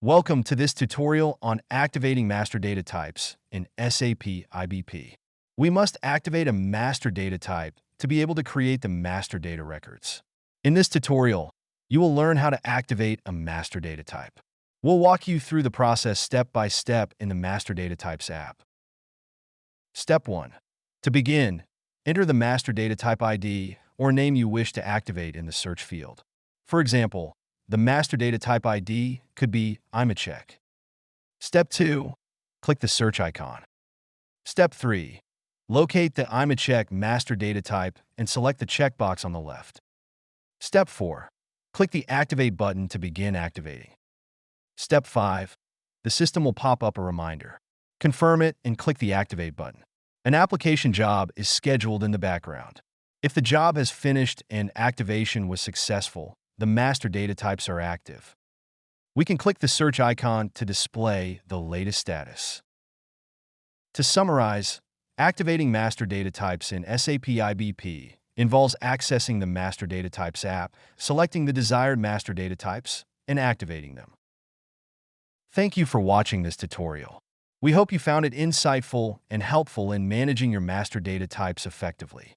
Welcome to this tutorial on activating master data types in SAP IBP. We must activate a master data type to be able to create the master data records. In this tutorial, you will learn how to activate a master data type. We'll walk you through the process step by step in the Master Data Types app. Step 1. To begin, enter the master data type ID or name you wish to activate in the search field. For example, the master data type ID could be IBP. Step 2. Click the search icon. Step 3. Locate the IBP master data type and select the checkbox on the left. Step 4. Click the Activate button to begin activating. Step 5. The system will pop up a reminder. Confirm it and click the Activate button. An application job is scheduled in the background. If the job has finished and activation was successful, the master data types are active. We can click the search icon to display the latest status. To summarize, activating master data types in SAP IBP involves accessing the Master Data Types app, selecting the desired master data types, and activating them. Thank you for watching this tutorial. We hope you found it insightful and helpful in managing your master data types effectively.